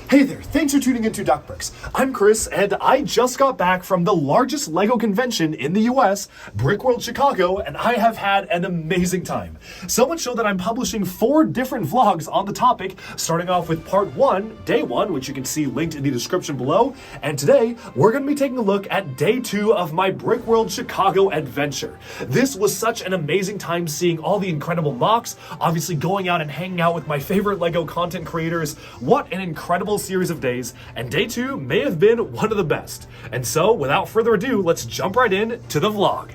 Hey there, thanks for tuning into Bricks. I'm Chris, and I just got back from the largest LEGO convention in the US, BrickWorld Chicago, and I have had an amazing time. So much so that I'm publishing 4 different vlogs on the topic, starting off with part 1, day 1, which you can see linked in the description below, and today, we're going to be taking a look at day 2 of my BrickWorld Chicago adventure. This was such an amazing time seeing all the incredible MOCs, obviously going out and hanging out with my favorite LEGO content creators. What an incredible series of days, and day 2 may have been one of the best. And so, without further ado, let's jump right in to the vlog.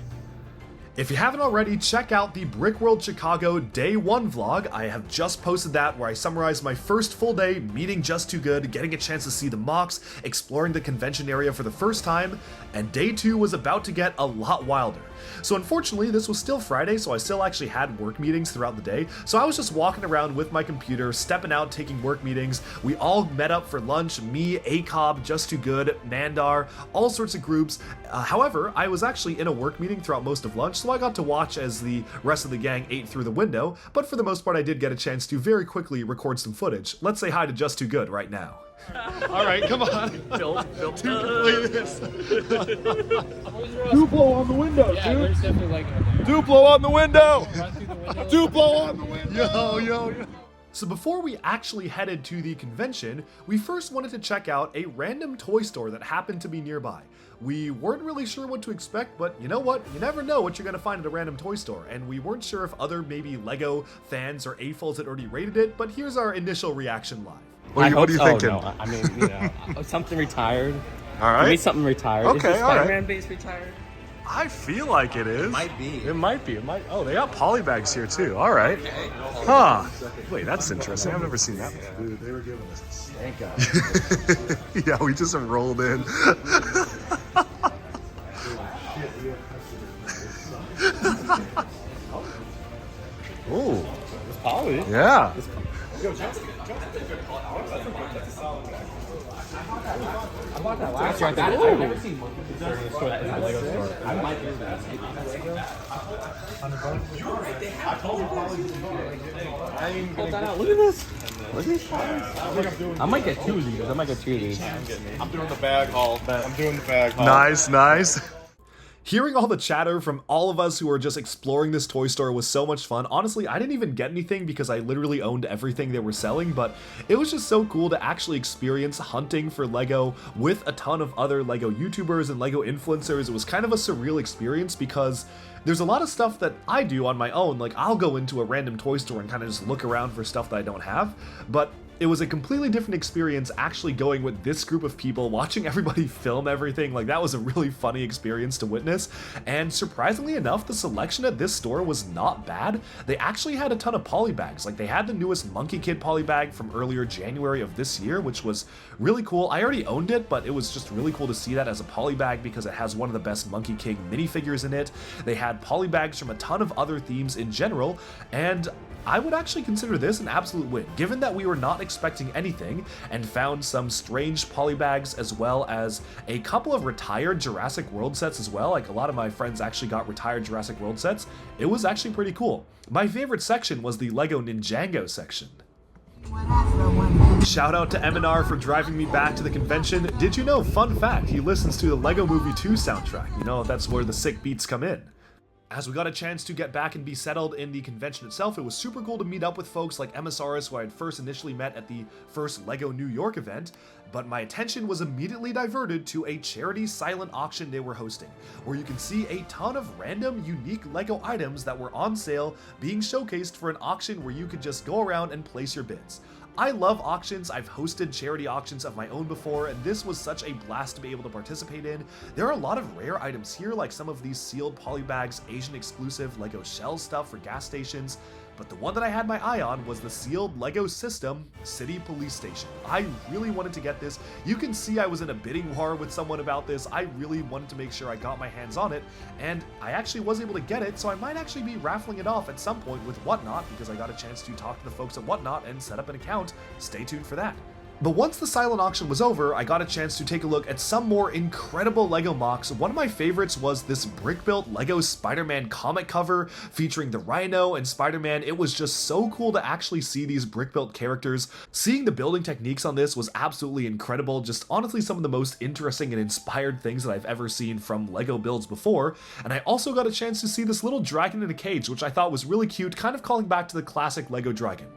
If you haven't already, check out the BrickWorld Chicago Day 1 vlog. I have just posted that, where I summarize my first full day meeting Just Too Good, getting a chance to see the MOCs, exploring the convention area for the first time, and day 2 was about to get a lot wilder. So unfortunately, this was still Friday, so I still actually had work meetings throughout the day, so I was just walking around with my computer, stepping out, taking work meetings. We all met up for lunch, me, ACOB, Just Too Good, Mandar, all sorts of groups. However, I was actually in a work meeting throughout most of lunch, so I got to watch as the rest of the gang ate through the window, but for the most part I did get a chance to very quickly record some footage. Let's say hi to Just Too Good right now. All right, come on. Phil, play this. Duplo on the window, yeah, dude. There's definitely like Duplo on the window. Duplo on the window. Yo. So before we actually headed to the convention, we first wanted to check out a random toy store that happened to be nearby. We weren't really sure what to expect, but you know what? You never know what you're going to find at a random toy store, and we weren't sure if other maybe LEGO fans or AFOLs had already rated it, but here's our initial reaction live. What are you thinking? No. I mean, you know, something retired. All right. Maybe something retired. Okay, Is the all right. Spider-Man base retired? I feel like it is. It might be. It might be. It might. Oh, they got polybags here too. All right. Huh. Wait, that's interesting. I've never seen that before. Dude, they were giving us. Thank God. Yeah, we just rolled in. Ooh. It's poly. Yeah. I bought that last year. I've never seen monkey in the store that is a LEGO store. I might do that. Hold that out. Look at this. Look at these shots. I might get 2 of these. I'm doing the bag haul. Nice. Hearing all the chatter from all of us who were just exploring this toy store was so much fun. Honestly, I didn't even get anything because I literally owned everything they were selling, but it was just so cool to actually experience hunting for LEGO with a ton of other LEGO YouTubers and LEGO influencers. It was kind of a surreal experience because there's a lot of stuff that I do on my own. Like, I'll go into a random toy store and kind of just look around for stuff that I don't have, but it was a completely different experience actually going with this group of people, watching everybody film everything. Like, that was a really funny experience to witness, and surprisingly enough, the selection at this store was not bad. They actually had a ton of polybags. Like, they had the newest Monkey Kid polybag from earlier January of this year, which was really cool. I already owned it, but it was just really cool to see that as a polybag because it has one of the best Monkey King minifigures in it. They had polybags from a ton of other themes in general, and I would actually consider this an absolute win, given that we were not expecting anything and found some strange polybags as well as a couple of retired Jurassic World sets as well. Like, a lot of my friends actually got retired Jurassic World sets. It was actually pretty cool. My favorite section was the LEGO Ninjago section. Shout out to M&R for driving me back to the convention. Did you know, fun fact, he listens to the LEGO Movie 2 soundtrack. You know, that's where the sick beats come in. As we got a chance to get back and be settled in the convention itself, it was super cool to meet up with folks like MSRS, who I had first initially met at the first LEGO New York event, but my attention was immediately diverted to a charity silent auction they were hosting, where you can see a ton of random, unique LEGO items that were on sale being showcased for an auction where you could just go around and place your bids. I love auctions. I've hosted charity auctions of my own before, and this was such a blast to be able to participate in. There are a lot of rare items here, like some of these sealed polybags, Asian exclusive LEGO shell stuff for gas stations, but the one that I had my eye on was the sealed LEGO System City Police Station. I really wanted to get this. You can see I was in a bidding war with someone about this. I really wanted to make sure I got my hands on it, and I actually was able to get it, so I might actually be raffling it off at some point with Whatnot, because I got a chance to talk to the folks at Whatnot and set up an account. Stay tuned for that. But once the silent auction was over, I got a chance to take a look at some more incredible LEGO MOCs. One of my favorites was this brick-built LEGO Spider-Man comic cover featuring the Rhino and Spider-Man. It was just so cool to actually see these brick-built characters. Seeing the building techniques on this was absolutely incredible. Just honestly some of the most interesting and inspired things that I've ever seen from LEGO builds before. And I also got a chance to see this little dragon in a cage, which I thought was really cute, kind of calling back to the classic LEGO dragon.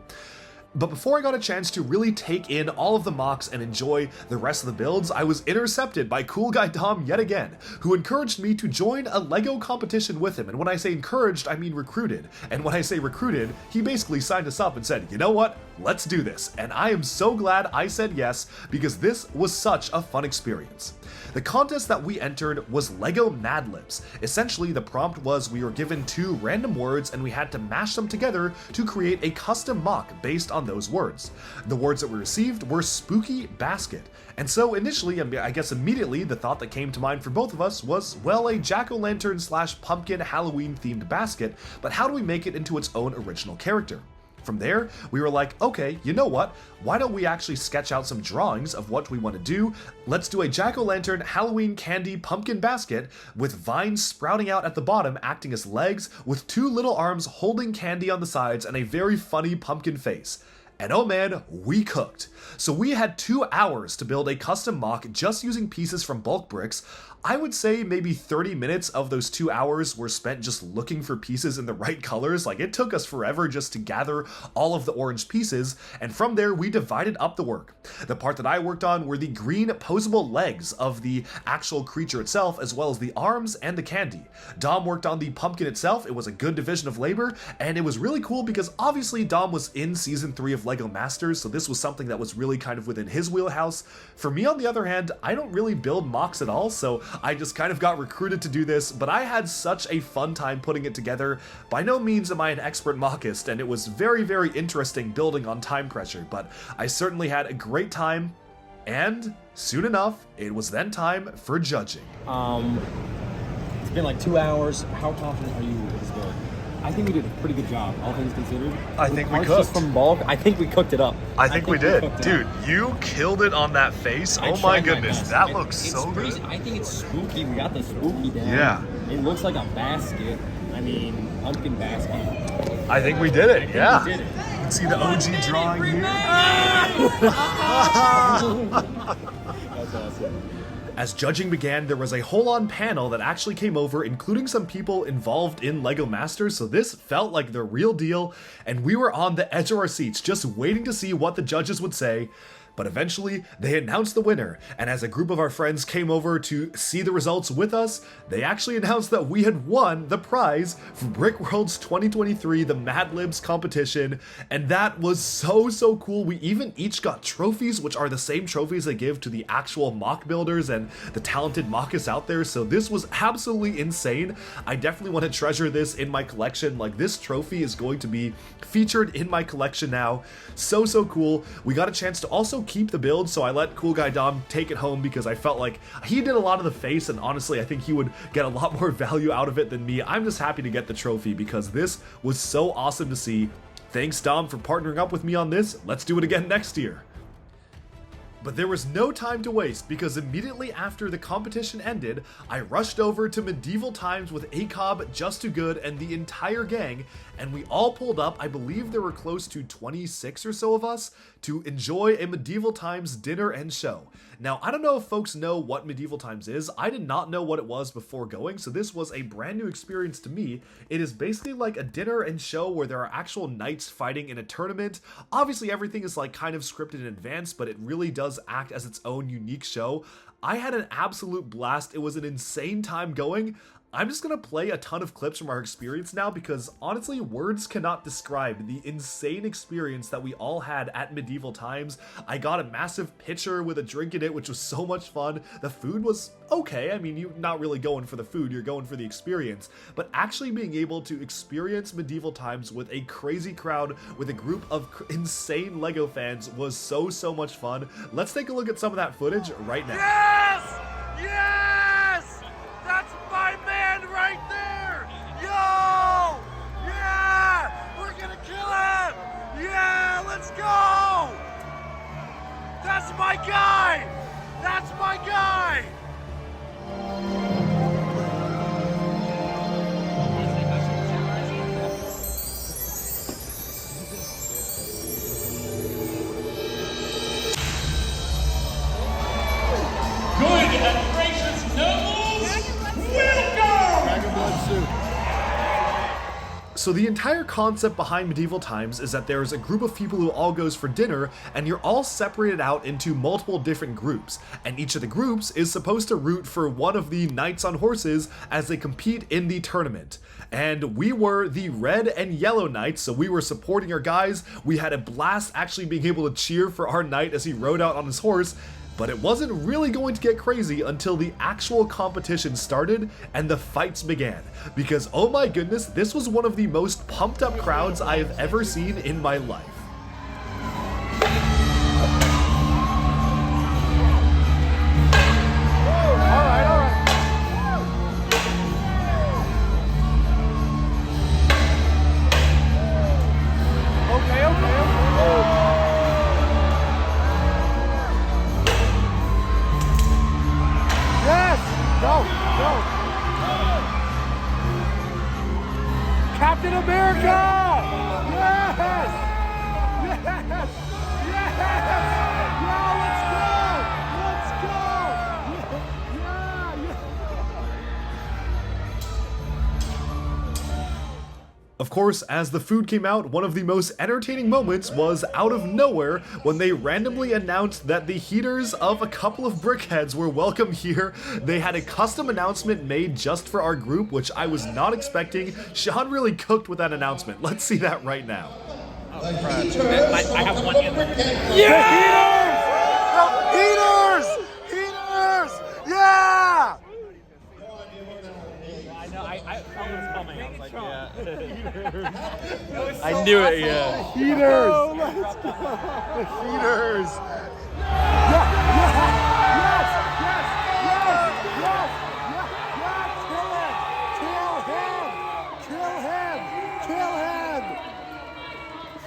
But before I got a chance to really take in all of the MOCs and enjoy the rest of the builds, I was intercepted by Cool Guy Dom yet again, who encouraged me to join a LEGO competition with him. And when I say encouraged, I mean recruited. And when I say recruited, he basically signed us up and said, you know what? Let's do this. And I am so glad I said yes, because this was such a fun experience. The contest that we entered was LEGO Mad Libs. Essentially, the prompt was we were given 2 random words and we had to mash them together to create a custom MOC based on those words. The words that we received were spooky basket. And so initially, I guess immediately, the thought that came to mind for both of us was, well, a jack-o'-lantern / pumpkin Halloween themed basket, but how do we make it into its own original character? From there, we were like, okay, you know what? Why don't we actually sketch out some drawings of what we want to do? Let's do a jack-o'-lantern Halloween candy pumpkin basket with vines sprouting out at the bottom acting as legs, with 2 little arms holding candy on the sides and a very funny pumpkin face. And oh man, we cooked. So we had 2 hours to build a custom MOC just using pieces from bulk bricks. I would say maybe 30 minutes of those 2 hours were spent just looking for pieces in the right colors. Like, it took us forever just to gather all of the orange pieces, and from there we divided up the work. The part that I worked on were the green posable legs of the actual creature itself, as well as the arms and the candy. Dom worked on the pumpkin itself. It was a good division of labor, and it was really cool because obviously Dom was in season 3 of LEGO Masters, so this was something that was really kind of within his wheelhouse. For me, on the other hand, I don't really build MOCs at all, so I just kind of got recruited to do this, but I had such a fun time putting it together. By no means am I an expert MOCist, and it was very, very interesting building on time pressure, but I certainly had a great time, and soon enough, it was then time for judging. It's been like 2 hours. How confident are you with this build? I think we did a pretty good job, all things considered. I think we Parts cooked. Just from bulk, I think we cooked it up. I think we did. Dude, you killed it on that face. Oh my goodness, that looks so good. I think it's spooky. We got the spooky down. Yeah. It looks like a basket. I mean, pumpkin basket. I think we did it, yeah. We did it. You can see the OG drawing here. That's awesome. As judging began, there was a whole-on panel that actually came over, including some people involved in LEGO Masters, so this felt like the real deal, and we were on the edge of our seats, just waiting to see what the judges would say. But eventually, they announced the winner, and as a group of our friends came over to see the results with us, they actually announced that we had won the prize for BrickWorld's 2023 The Mad Libs competition, and that was so cool. We even each got trophies, which are the same trophies they give to the actual MOC builders and the talented MOCists out there, so this was absolutely insane. I definitely want to treasure this in my collection. Like, this trophy is going to be featured in my collection now. So cool. We got a chance to also keep the build, so I let Cool Guy Dom take it home because I felt like he did a lot of the face, and honestly I think he would get a lot more value out of it than me. I'm just happy to get the trophy because this was so awesome to see. Thanks, Dom, for partnering up with me on this. Let's do it again next year. But there was no time to waste because immediately after the competition ended, I rushed over to Medieval Times with ACOB, Just Too Good, and the entire gang, and we all pulled up. I believe there were close to 26 or so of us to enjoy a Medieval Times dinner and show. Now, I don't know if folks know what Medieval Times is. I did not know what it was before going, so this was a brand new experience to me. It is basically like a dinner and show where there are actual knights fighting in a tournament. Obviously, everything is like kind of scripted in advance, but it really does act as its own unique show. I had an absolute blast. It was an insane time going. I'm just gonna play a ton of clips from our experience now because honestly, words cannot describe the insane experience that we all had at Medieval Times. I got a massive pitcher with a drink in it, which was so much fun. The food was okay. I mean, you're not really going for the food, you're going for the experience. But actually being able to experience Medieval Times with a crazy crowd, with a group of insane LEGO fans was so much fun. Let's take a look at some of that footage right now. Yes! Yes! That's my man right there! Yo! Yeah! We're gonna kill him! Yeah! Let's go! That's my guy! That's my guy! Good and gracious nobles, welcome! So the entire concept behind medieval times is that there's a group of people who all goes for dinner, and you're all separated out into multiple different groups, and each of the groups is supposed to root for one of the knights on horses as they compete in the tournament. And we were the red and yellow knights, so we were supporting our guys. We had a blast actually being able to cheer for our knight as he rode out on his horse. But it wasn't really going to get crazy until the actual competition started and the fights began. Because oh my goodness, this was one of the most pumped up crowds I have ever seen in my life. Captain America! Yes! Yes! Yes! Yeah, let's go! Let's go! Of course, as the food came out, one of the most entertaining moments was out of nowhere when they randomly announced that the heaters of a couple of brickheads were welcome here. They had a custom announcement made just for our group, which I was not expecting. Sean really cooked with that announcement. Let's see that right now. I have one in there. Heaters! Heaters! Yeah! I know, I felt it was coming. I was like, yeah. I knew it, yeah. Heaters! Let's go! The heaters!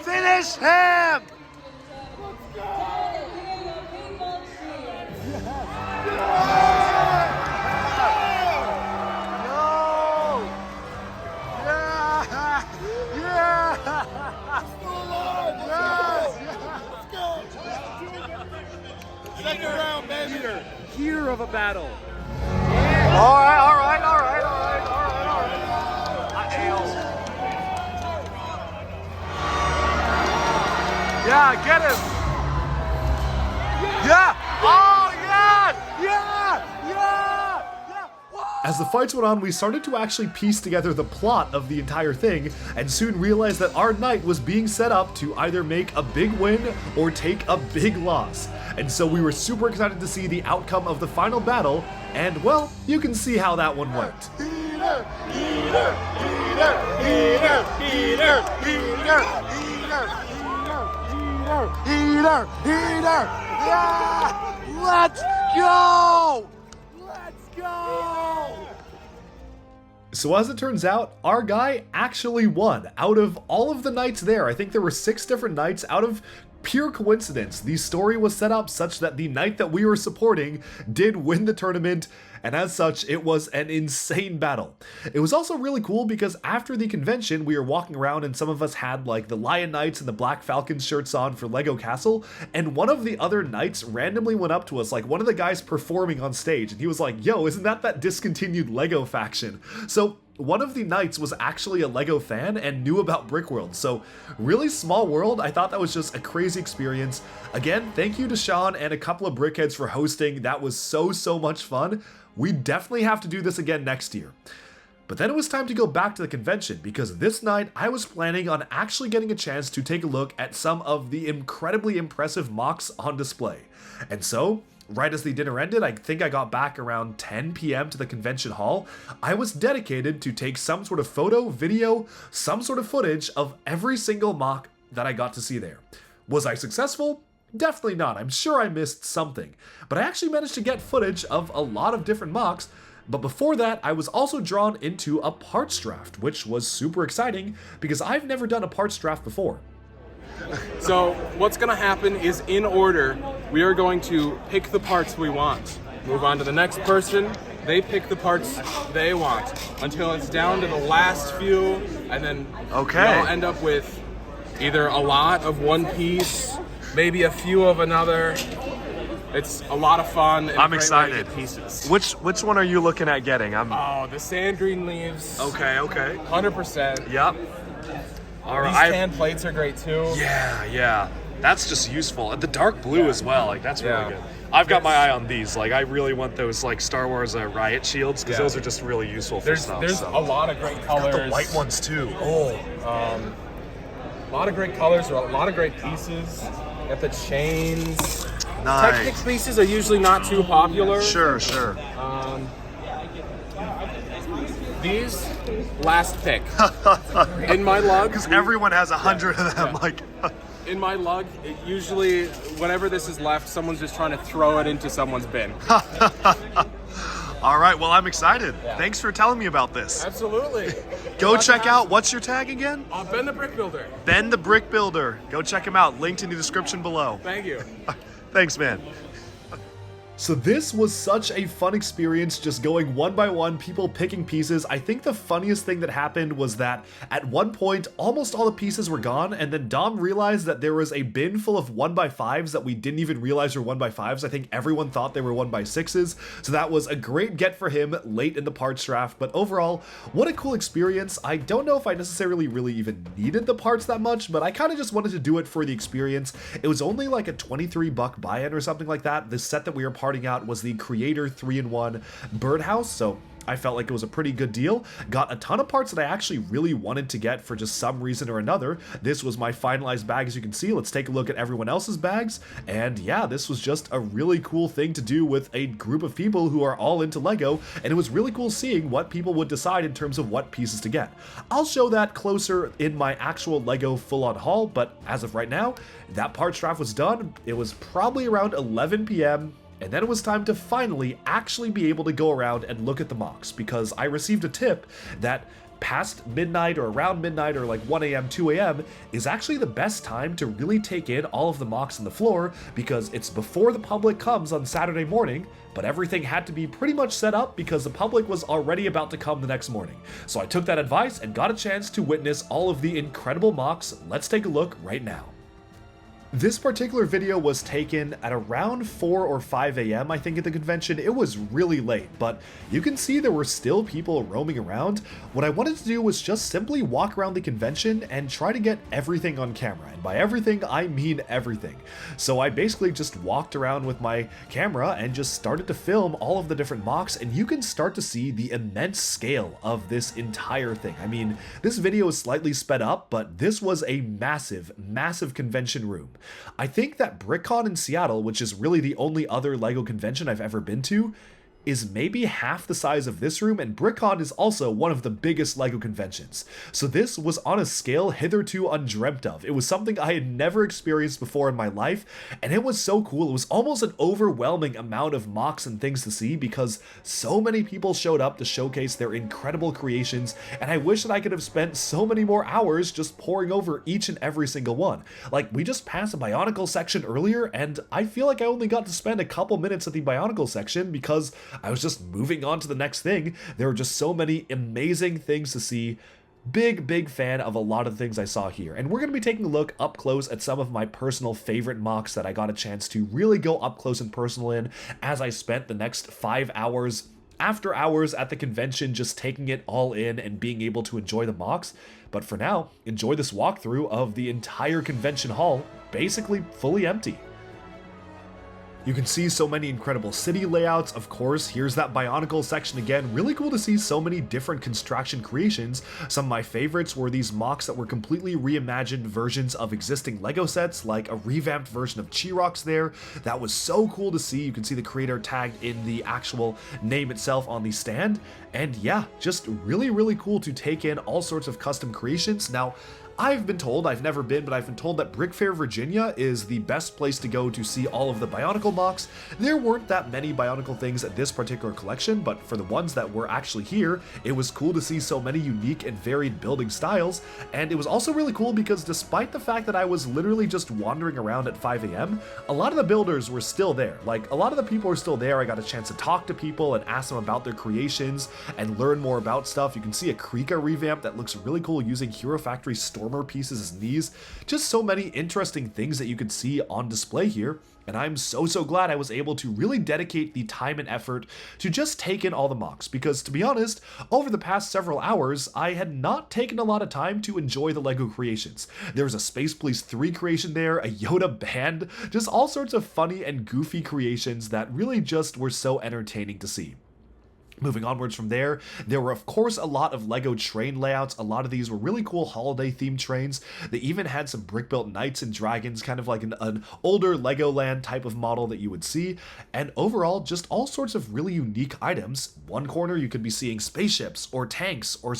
Finish him! Let's go! Second round, baby. Heater of a battle. All right. Yeah, get him. Yeah. Oh, yeah. As the fights went on, we started to actually piece together the plot of the entire thing, and soon realized that our knight was being set up to either make a big win or take a big loss. And so we were super excited to see the outcome of the final battle, and well, you can see how that one went. Heater! Yeah! Let's go! So as it turns out, our guy actually won. Out of all of the knights there, I think there were 6 different knights. Out of pure coincidence, the story was set up such that the knight that we were supporting did win the tournament, and as such, it was an insane battle. It was also really cool because after the convention, we were walking around and some of us had like the Lion Knights and the Black Falcon shirts on for Lego Castle, and one of the other knights randomly went up to us, like one of the guys performing on stage, and he was like, yo, isn't that discontinued Lego faction? So one of the knights was actually a Lego fan and knew about BrickWorld, so really small world. I thought that was just a crazy experience. Again, thank you to Sean and a couple of brickheads for hosting. That was so much fun. We definitely have to do this again next year. But then it was time to go back to the convention, because this night I was planning on actually getting a chance to take a look at some of the incredibly impressive MOCs on display. And so, right as the dinner ended, I think I got back around 10 p.m. to the convention hall, I was dedicated to take some sort of photo, video, some sort of footage of every single MOC that I got to see there. Was I successful? Definitely not. I'm sure I missed something. But I actually managed to get footage of a lot of different MOCs. But before that, I was also drawn into a parts draft, which was super exciting because I've never done a parts draft before. So what's gonna happen is, in order, we are going to pick the parts we want. Move on to the next person. They pick the parts they want until it's down to the last few, and then Okay. we all end up with either a lot of one piece, maybe a few of another. It's a lot of fun. And I'm a great way to excited. get pieces. Which one are you looking at getting? Oh, the sand green leaves. Okay. 100%. Yep. All These right. tan plates are great too. Yeah. That's just useful. And the dark blue as well. Like that's really Yeah. good. I've got my eye on these. Like I really want those like Star Wars riot shields because Yeah. those are just really useful for There's stuff. a lot of great colors. the white ones too. Oh. A lot of great colors, a lot of great pieces. Got the chains. Nice. Technic pieces are usually not too popular. Sure. These, last pick. In my lug, Because everyone has 100 of them. Yeah. Like. in my lug, it usually, whenever this is left, someone's just trying to throw it into someone's bin. All right. Well, I'm excited. Thanks for telling me about this. Absolutely. Go check out. What's your tag again? Ben the Brick Builder. Ben the Brick Builder. Go check him out. Linked in the description below. Thank you. Thanks, man. So this was such a fun experience, just going one by one, people picking pieces. I think the funniest thing that happened was that at one point, almost all the pieces were gone, and then Dom realized that there was a bin full of 1x5s that we didn't even realize were 1x5s. I think everyone thought they were 1x6s, so that was a great get for him late in the parts draft. But overall, what a cool experience. I don't know if I necessarily really even needed the parts that much, but I kind of just wanted to do it for the experience. It was only like a $23 buy-in or something like that. The set that we were parting out was the Creator 3-in-1 Birdhouse, so I felt like it was a pretty good deal. Got a ton of parts that I actually really wanted to get for just some reason or another. This was my finalized bag, as you can see. Let's take a look at everyone else's bags. And yeah, this was just a really cool thing to do with a group of people who are all into Lego, and it was really cool seeing what people would decide in terms of what pieces to get. I'll show that closer in my actual Lego full-on haul, but as of right now, that parts draft was done. It was probably around 11 p.m., and then it was time to finally actually be able to go around and look at the MOCs, because I received a tip that past midnight or around midnight or like 1 a.m., 2 a.m. is actually the best time to really take in all of the MOCs on the floor, because it's before the public comes on Saturday morning, but everything had to be pretty much set up because the public was already about to come the next morning. So I took that advice and got a chance to witness all of the incredible MOCs. Let's take a look right now. This particular video was taken at around 4 or 5 a.m. I think at the convention. It was really late, but you can see there were still people roaming around. What I wanted to do was just simply walk around the convention and try to get everything on camera. And by everything, I mean everything. So I basically just walked around with my camera and just started to film all of the different MOCs, and you can start to see the immense scale of this entire thing. I mean, this video is slightly sped up, but this was a massive, massive convention room. I think that BrickCon in Seattle, which is really the only other LEGO convention I've ever been to, is maybe half the size of this room, and BrickCon is also one of the biggest LEGO conventions. So this was on a scale hitherto undreamt of. It was something I had never experienced before in my life, and it was so cool. It was almost an overwhelming amount of MOCs and things to see because so many people showed up to showcase their incredible creations, and I wish that I could have spent so many more hours just poring over each and every single one. Like, we just passed a Bionicle section earlier, and I feel like I only got to spend a couple minutes at the Bionicle section because I was just moving on to the next thing. There were just so many amazing things to see. Big fan of a lot of things I saw here. And we're going to be taking a look up close at some of my personal favorite MOCs that I got a chance to really go up close and personal in as I spent the next 5 hours after hours at the convention just taking it all in and being able to enjoy the MOCs. But for now, enjoy this walkthrough of the entire convention hall, basically fully empty. You can see so many incredible city layouts. Of course, here's that Bionicle section again. Really cool to see so many different construction creations. Some of my favorites were these MOCs that were completely reimagined versions of existing Lego sets, like a revamped version of Chirox there. That was so cool to see. You can see the creator tagged in the actual name itself on the stand. And yeah, just really cool to take in all sorts of custom creations. Now, I've been told, I've never been, but I've been told that Brick Fair, Virginia is the best place to go to see all of the Bionicle MOCs. There weren't that many Bionicle things at this particular collection, but for the ones that were actually here, it was cool to see so many unique and varied building styles, and it was also really cool because despite the fact that I was literally just wandering around at 5 a.m., a lot of the builders were still there. Like, a lot of the people were still there. I got a chance to talk to people and ask them about their creations and learn more about stuff. You can see a Krika revamp that looks really cool using Hero Factory Stormer pieces as knees. Just so many interesting things that you could see on display here, and I'm so glad I was able to really dedicate the time and effort to just take in all the MOCs, because to be honest, over the past several hours, I had not taken a lot of time to enjoy the LEGO creations. There was a Space Police 3 creation there, a Yoda band, just all sorts of funny and goofy creations that really just were so entertaining to see. Moving onwards from there, there were of course a lot of LEGO train layouts. A lot of these were really cool holiday themed trains. They even had some brick-built knights and dragons, kind of like an older Legoland type of model that you would see. And overall, just all sorts of really unique items. One corner you could be seeing spaceships or tanks or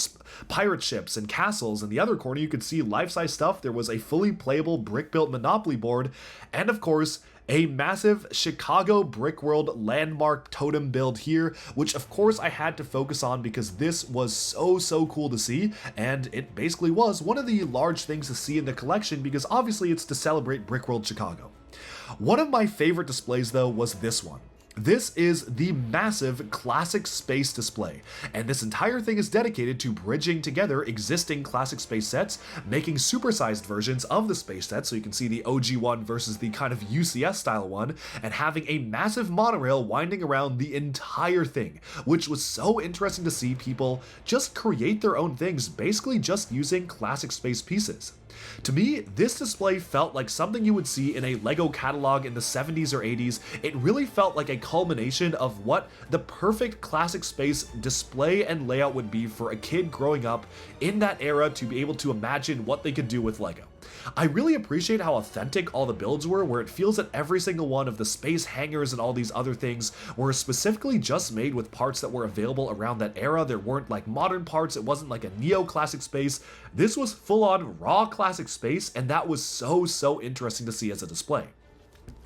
pirate ships and castles. In the other corner you could see life-size stuff. There was a fully playable brick-built Monopoly board, and of course, a massive Chicago BrickWorld landmark totem build here, which of course I had to focus on because this was so cool to see, and it basically was one of the large things to see in the collection because obviously it's to celebrate BrickWorld Chicago. One of my favorite displays though was this one. This is the massive classic space display, and this entire thing is dedicated to bridging together existing classic space sets, making supersized versions of the space set, so you can see the OG one versus the kind of UCS style one, and having a massive monorail winding around the entire thing, which was so interesting to see people just create their own things, basically just using classic space pieces. To me, this display felt like something you would see in a LEGO catalog in the 70s or 80s. It really felt like a culmination of what the perfect classic space display and layout would be for a kid growing up in that era to be able to imagine what they could do with LEGO. I really appreciate how authentic all the builds were, where it feels that every single one of the space hangars and all these other things were specifically just made with parts that were available around that era. There weren't like modern parts, it wasn't like a neo-classic space. This was full-on raw classic space, and that was so interesting to see as a display.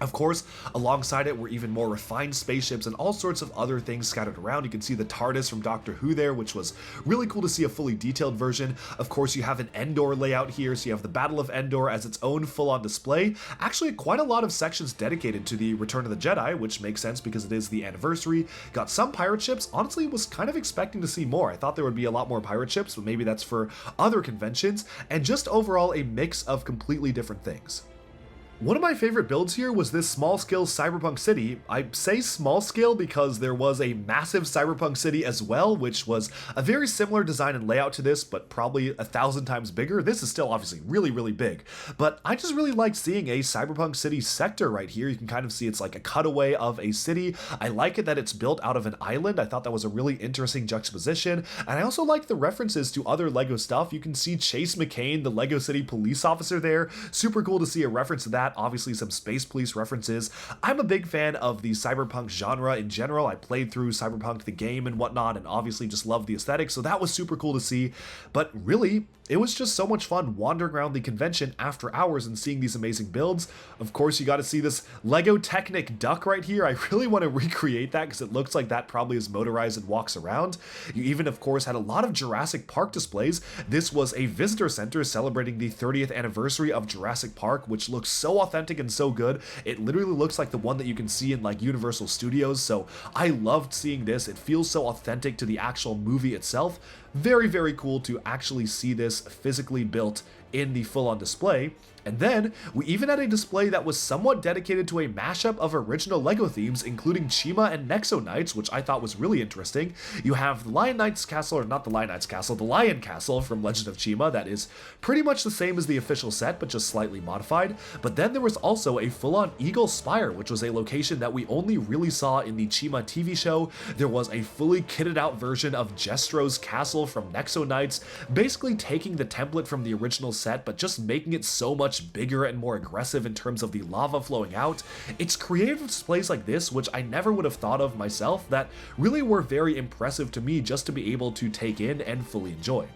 Of course, alongside it were even more refined spaceships and all sorts of other things scattered around. You can see the TARDIS from Doctor Who there, which was really cool to see a fully detailed version. Of course, you have an Endor layout here, so you have the Battle of Endor as its own full-on display. Actually, quite a lot of sections dedicated to the Return of the Jedi, which makes sense because it is the anniversary. Got some pirate ships. Honestly, was kind of expecting to see more. I thought there would be a lot more pirate ships, but maybe that's for other conventions, and just overall a mix of completely different things. One of my favorite builds here was this small-scale cyberpunk city. I say small-scale because there was a massive cyberpunk city as well, which was a very similar design and layout to this, but probably 1,000 times bigger. This is still obviously really big, but I just really like seeing a cyberpunk city sector right here. You can kind of see it's like a cutaway of a city. I like it that it's built out of an island. I thought that was a really interesting juxtaposition, and I also like the references to other LEGO stuff. You can see Chase McCain, the LEGO City police officer there. Super cool to see a reference to that. Obviously some Space Police references. I'm a big fan of the cyberpunk genre in general. I played through Cyberpunk the game and whatnot, and obviously just love the aesthetic, so that was super cool to see. But really, it was just so much fun wandering around the convention after hours and seeing these amazing builds. Of course, you got to see this LEGO Technic duck right here. I really want to recreate that because it looks like that probably is motorized and walks around. You even, of course, had a lot of Jurassic Park displays. This was a visitor center celebrating the 30th anniversary of Jurassic Park, which looks so authentic and so good. It literally looks like the one that you can see in like Universal Studios, so I loved seeing this. It feels so authentic to the actual movie itself. Very cool to actually see this physically built in the full-on display. And then, we even had a display that was somewhat dedicated to a mashup of original LEGO themes, including Chima and Nexo Knights, which I thought was really interesting. You have the Lion Knight's Castle, or not the Lion Knight's Castle, the Lion Castle from Legend of Chima, that is pretty much the same as the official set, but just slightly modified. But then there was also a full-on Eagle Spire, which was a location that we only really saw in the Chima TV show. There was a fully kitted out version of Jestro's Castle from Nexo Knights, basically taking the template from the original set, but just making it so much bigger and more aggressive in terms of the lava flowing out. It's creative displays like this, which I never would have thought of myself, that really were very impressive to me just to be able to take in and fully enjoy.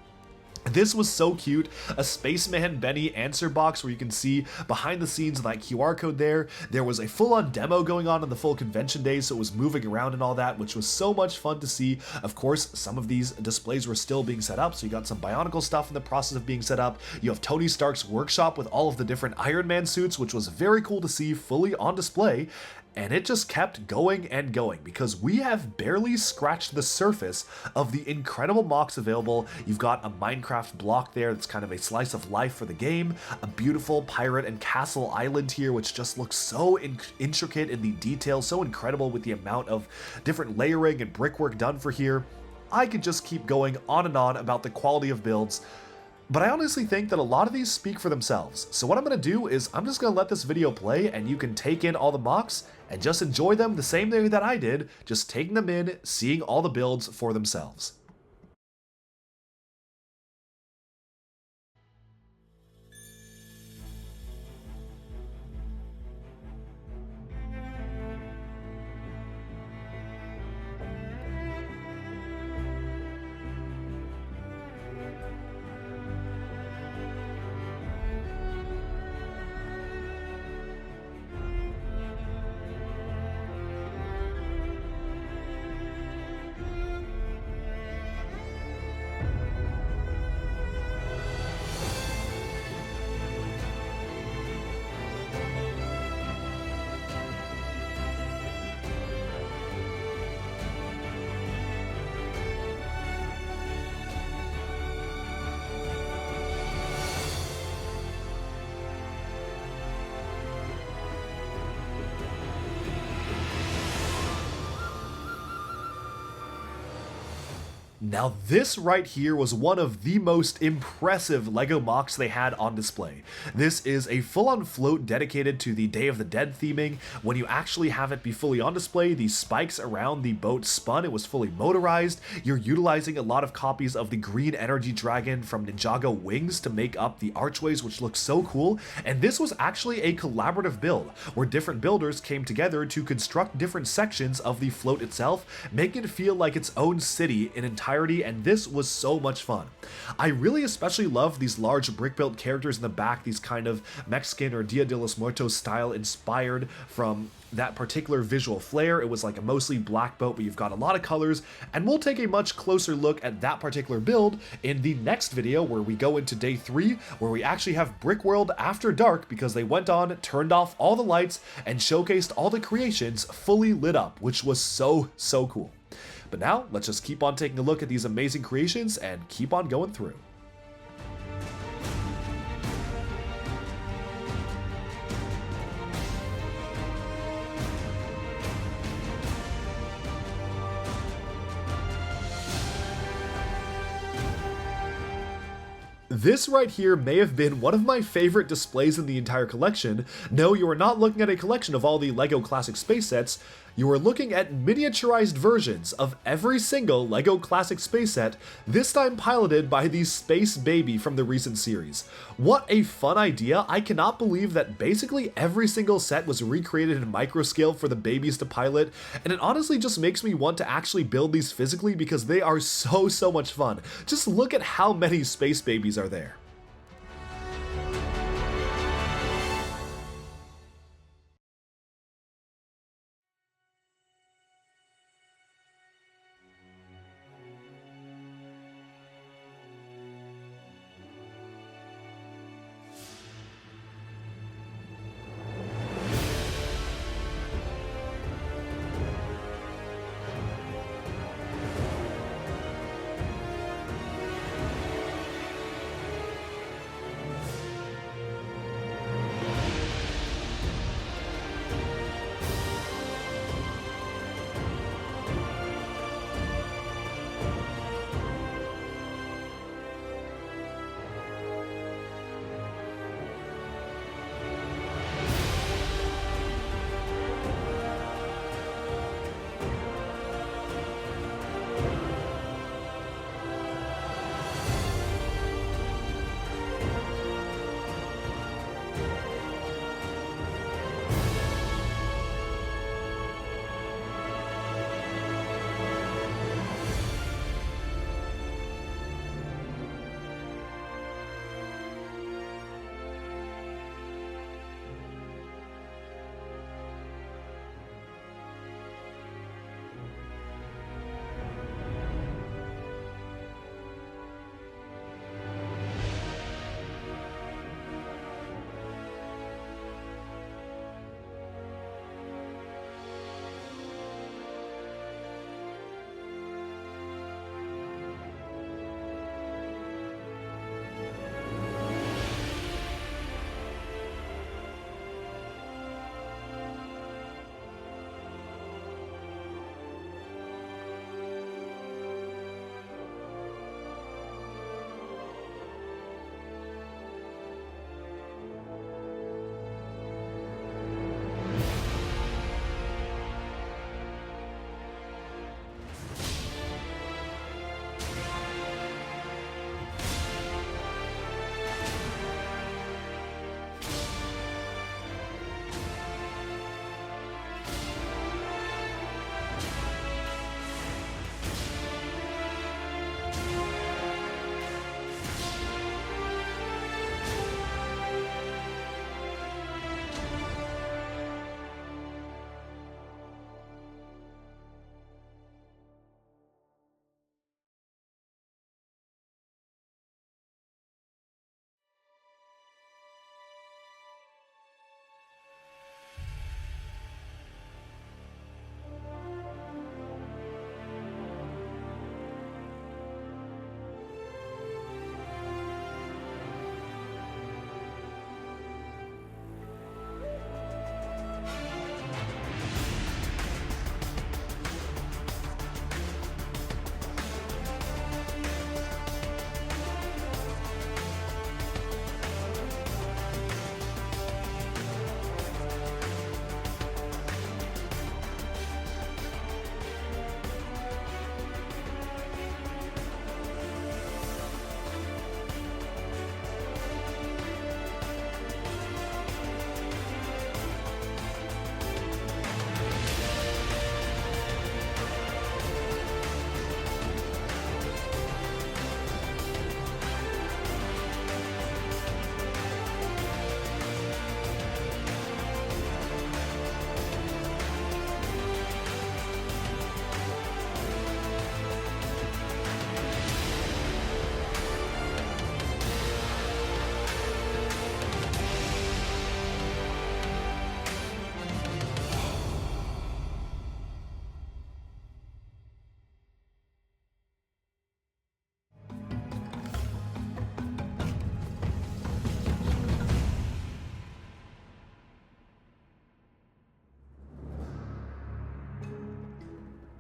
This was so cute. A Spaceman Benny answer box where you can see behind the scenes of that QR code there. There was a full-on demo going on the full convention day, so it was moving around and all that, which was so much fun to see. Of course, some of these displays were still being set up, so you got some Bionicle stuff in the process of being set up. You have Tony Stark's workshop with all of the different Iron Man suits, which was very cool to see fully on display. And it just kept going and going because we have barely scratched the surface of the incredible MOCs available. You've got a Minecraft block there that's kind of a slice of life for the game, a beautiful pirate and castle island here, which just looks so intricate in the details, so incredible with the amount of different layering and brickwork done for here. I could just keep going on and on about the quality of builds, but I honestly think that a lot of these speak for themselves. So what I'm going to do is I'm just going to let this video play and you can take in all the MOCs and just enjoy them the same way that I did, just taking them in, seeing all the builds for themselves. Now this right here was one of the most impressive LEGO MOCs they had on display. This is a full-on float dedicated to the Day of the Dead theming. When you actually have it be fully on display, the spikes around the boat spun, it was fully motorized. You're utilizing a lot of copies of the green energy dragon from Ninjago wings to make up the archways, which looks so cool. And this was actually a collaborative build, where different builders came together to construct different sections of the float itself, making it feel like its own city in entirety, and this was so much fun. I really especially love these large brick-built characters in the back, these kind of Mexican or Dia de los Muertos style inspired from that particular visual flair. It was like a mostly black boat, but you've got a lot of colors, and we'll take a much closer look at that particular build in the next video where we go into day 3, where we actually have BrickWorld after dark because they went on, turned off all the lights, and showcased all the creations fully lit up, which was so cool. But now, let's just keep on taking a look at these amazing creations and keep on going through. This right here may have been one of my favorite displays in the entire collection. No, you are not looking at a collection of all the LEGO Classic Space sets. You are looking at miniaturized versions of every single LEGO Classic Space set, this time piloted by the Space Baby from the recent series. What a fun idea. I cannot believe that basically every single set was recreated in microscale for the babies to pilot, and it honestly just makes me want to actually build these physically because they are so much fun. Just look at how many Space Babies are there.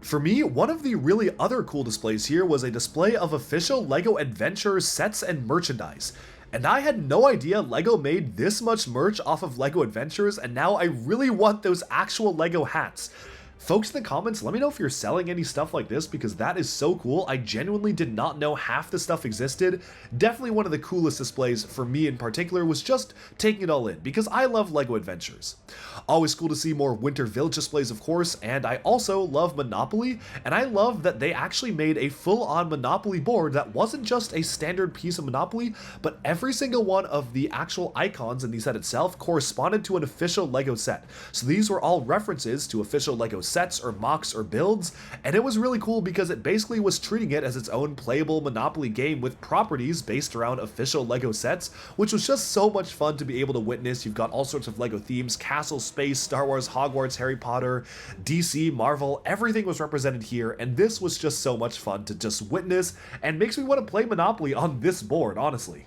For me, one of the really other cool displays here was a display of official LEGO Adventures sets and merchandise. And I had no idea LEGO made this much merch off of LEGO Adventures, and now I really want those actual LEGO hats. Folks in the comments, let me know if you're selling any stuff like this, because that is so cool. I genuinely did not know half the stuff existed. Definitely one of the coolest displays for me in particular was just taking it all in, because I love LEGO Adventures. Always cool to see more Winter Village displays, of course, and I also love Monopoly, and I love that they actually made a full-on Monopoly board that wasn't just a standard piece of Monopoly, but every single one of the actual icons in the set itself corresponded to an official LEGO set. So these were all references to official LEGO sets or MOCs or builds, and it was really cool because it basically was treating it as its own playable Monopoly game with properties based around official LEGO sets, which was just so much fun to be able to witness. You've got all sorts of LEGO themes: castle, space, Star Wars, Hogwarts, Harry Potter, DC, Marvel, everything was represented here, and this was just so much fun to just witness, and makes me want to play Monopoly on this board, honestly.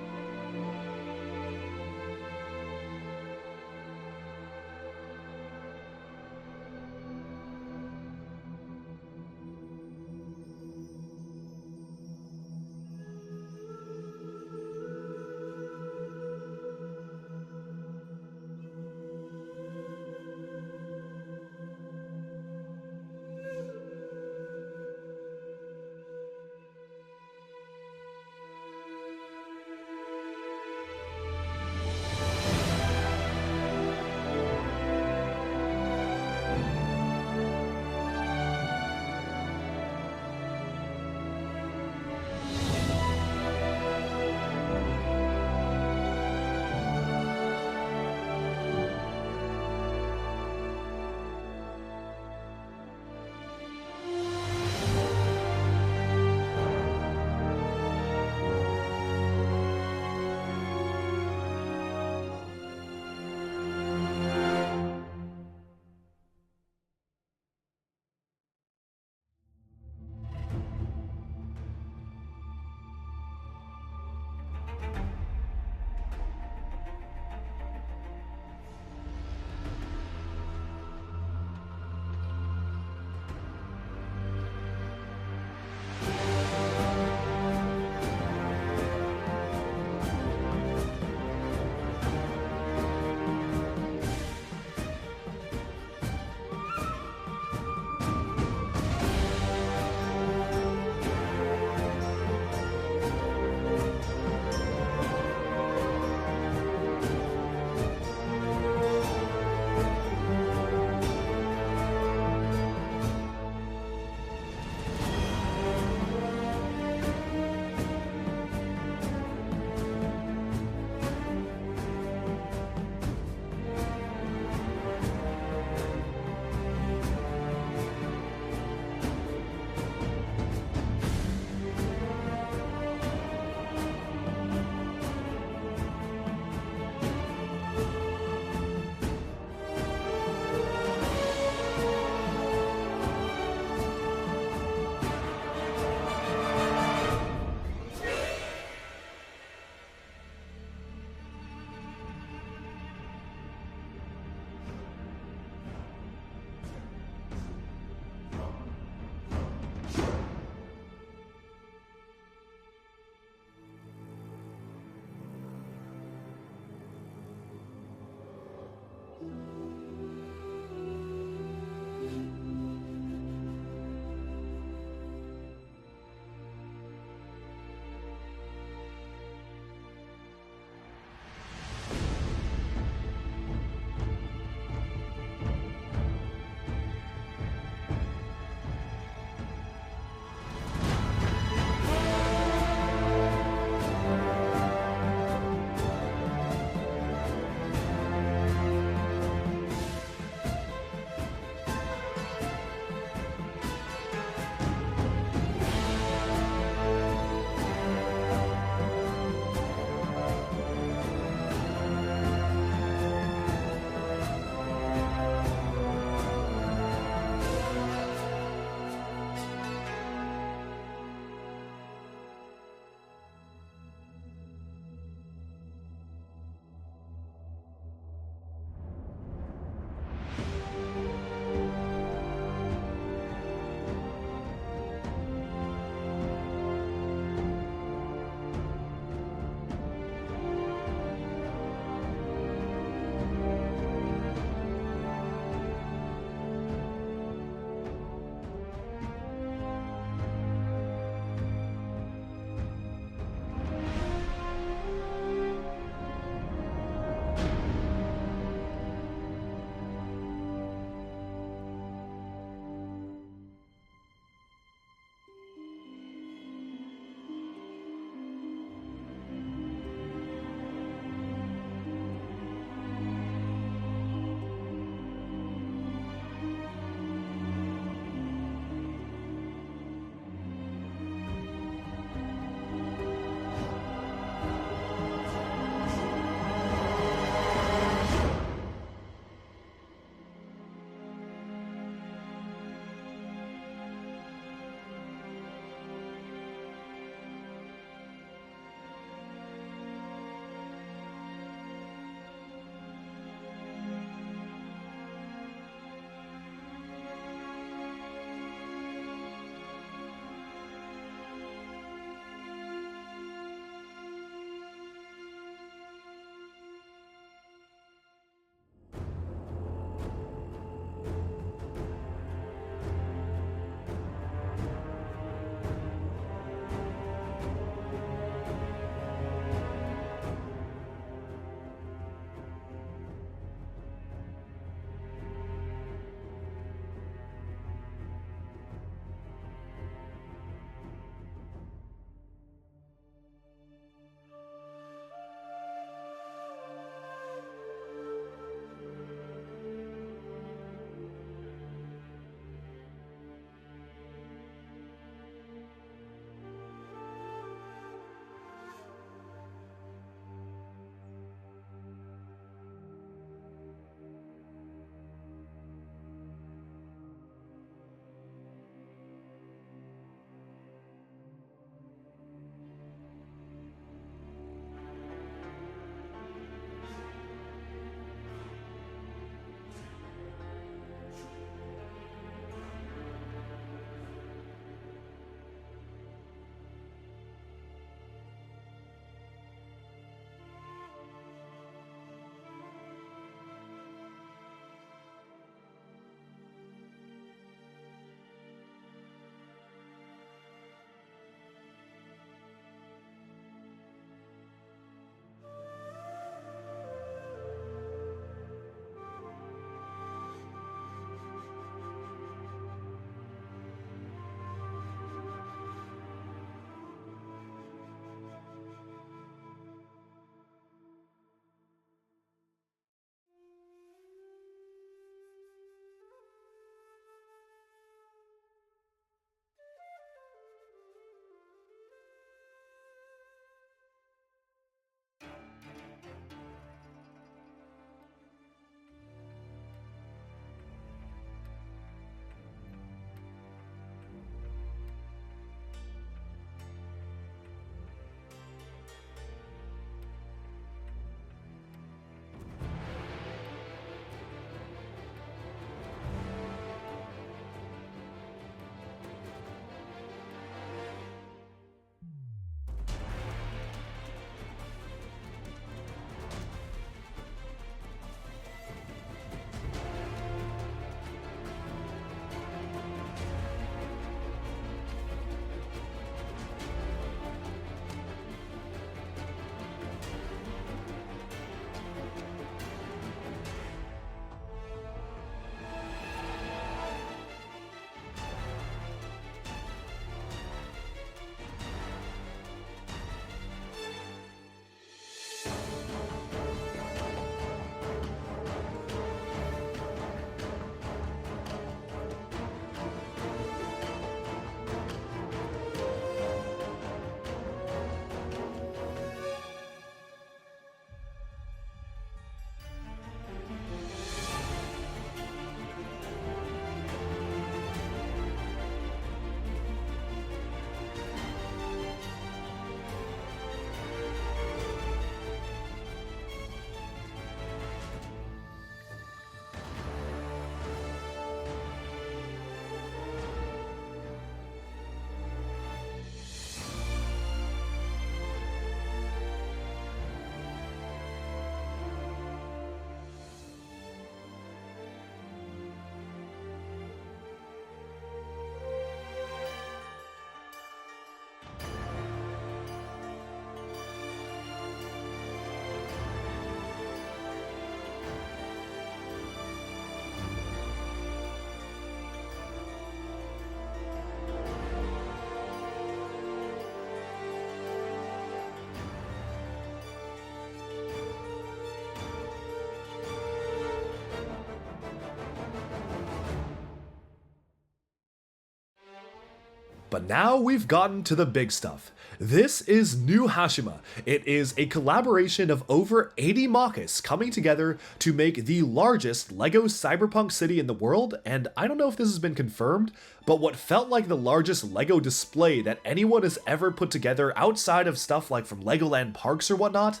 But now we've gotten to the big stuff. This is New Hashima. It is a collaboration of over 80 MOCs coming together to make the largest LEGO cyberpunk city in the world, and I don't know if this has been confirmed, but what felt like the largest LEGO display that anyone has ever put together outside of stuff like from Legoland parks or whatnot,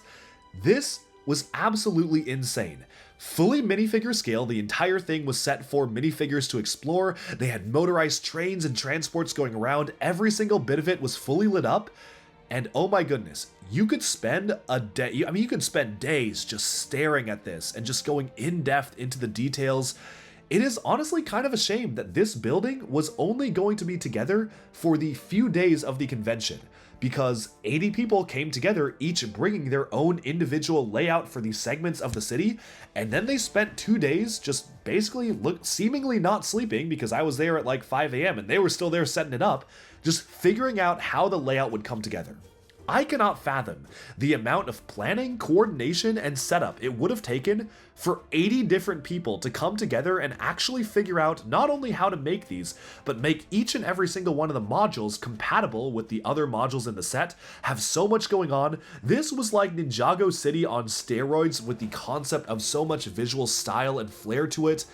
this was absolutely insane. Fully minifigure scale, the entire thing was set for minifigures to explore. They had motorized trains and transports going around. Every single bit of it was fully lit up. And oh my goodness, you could spend a day, I mean, you could spend days just staring at this and just going in depth into the details. It is honestly kind of a shame that this building was only going to be together for the few days of the convention, because 80 people came together, each bringing their own individual layout for these segments of the city, and then they spent 2 days just basically seemingly not sleeping, because I was there at like 5 a.m. and they were still there setting it up, just figuring out how the layout would come together. I cannot fathom the amount of planning, coordination, and setup it would have taken for 80 different people to come together and actually figure out not only how to make these, but make each and every single one of the modules compatible with the other modules in the set, have so much going on. This was like Ninjago City on steroids with the concept of so much visual style and flair to it,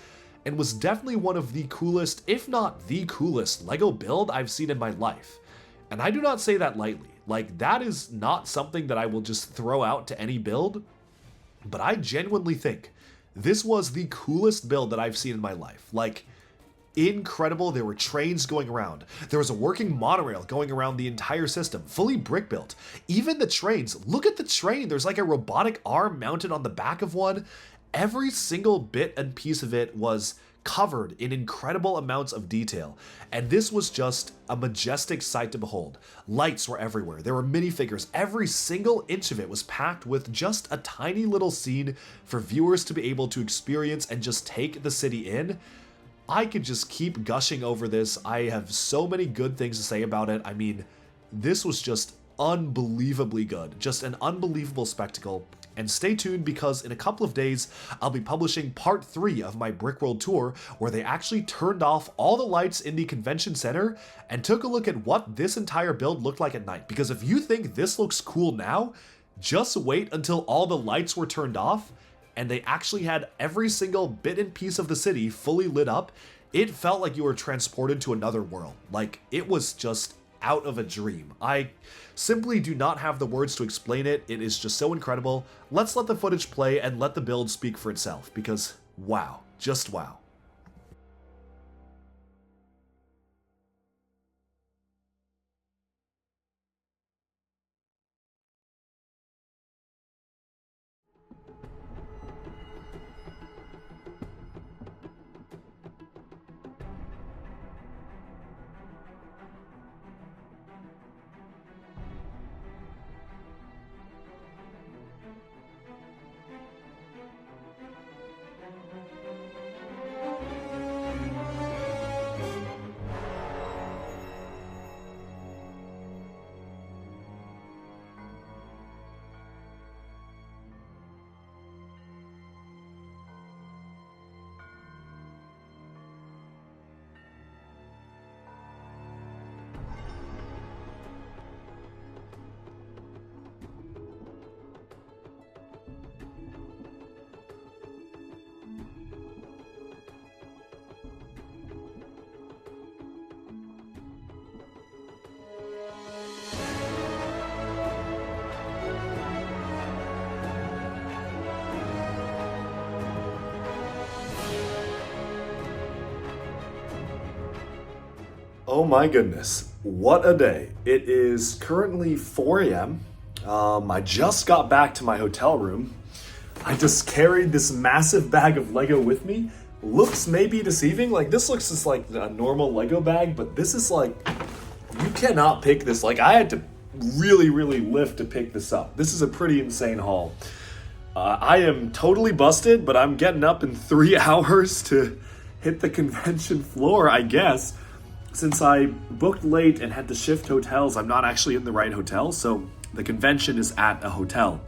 and was definitely one of the coolest, if not the coolest, LEGO build I've seen in my life. And I do not say that lightly. Like, that is not something that I will just throw out to any build, but I genuinely think this was the coolest build that I've seen in my life. Like, incredible. There were trains going around. There was a working monorail going around the entire system, fully brick built. Even the trains, look at the train. There's like a robotic arm mounted on the back of one. Every single bit and piece of it was covered in incredible amounts of detail, and this was just a majestic sight to behold. Lights were everywhere, there were minifigures, every single inch of it was packed with just a tiny little scene for viewers to be able to experience and just take the city in. I could just keep gushing over this. I have so many good things to say about it. I mean, this was just unbelievably good, just an unbelievable spectacle. And stay tuned, because in a couple of days, I'll be publishing part 3 of my BrickWorld tour, where they actually turned off all the lights in the convention center and took a look at what this entire build looked like at night. Because if you think this looks cool now, just wait until all the lights were turned off and they actually had every single bit and piece of the city fully lit up. It felt like you were transported to another world. Like, it was just out of a dream. I simply do not have the words to explain it. It is just so incredible. Let's let the footage play and let the build speak for itself, because wow, just wow. Oh my goodness, what a day. It is currently 4 a.m. I just got back to my hotel room. I just carried this massive bag of Lego with me. Looks maybe deceiving, like this looks just like a normal Lego bag, but this is like, you cannot pick this. Like, I had to really lift to pick this up. This is a pretty insane haul. I am totally busted, but I'm getting up in 3 hours to hit the convention floor, I guess. Since I booked late and had to shift hotels, I'm not actually in the right hotel, so the convention is at a hotel,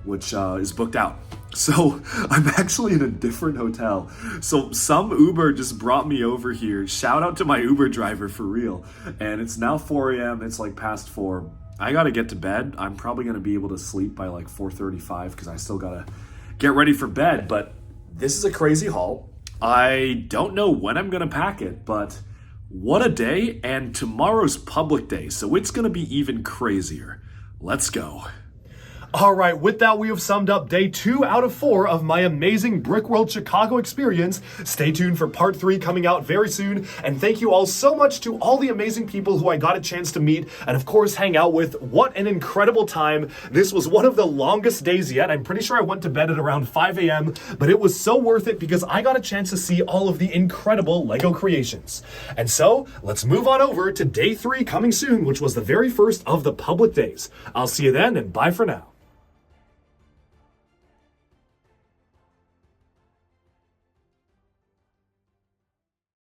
which is booked out. So I'm actually in a different hotel. So some Uber just brought me over here. Shout out to my Uber driver for real. And it's now 4 a.m. It's like past 4. I gotta get to bed. I'm probably gonna be able to sleep by like 4:35 because I still gotta get ready for bed. But this is a crazy haul. I don't know when I'm gonna pack it, but what a day. And tomorrow's public day, so it's gonna be even crazier. Let's go. All right, with that, we have summed up day 2 out of 4 of my amazing BrickWorld Chicago experience. Stay tuned for part 3 coming out very soon. And thank you all so much to all the amazing people who I got a chance to meet and of course hang out with. What an incredible time. This was one of the longest days yet. I'm pretty sure I went to bed at around 5 a.m., but it was so worth it because I got a chance to see all of the incredible LEGO creations. And so let's move on over to day 3 coming soon, which was the very first of the public days. I'll see you then and bye for now.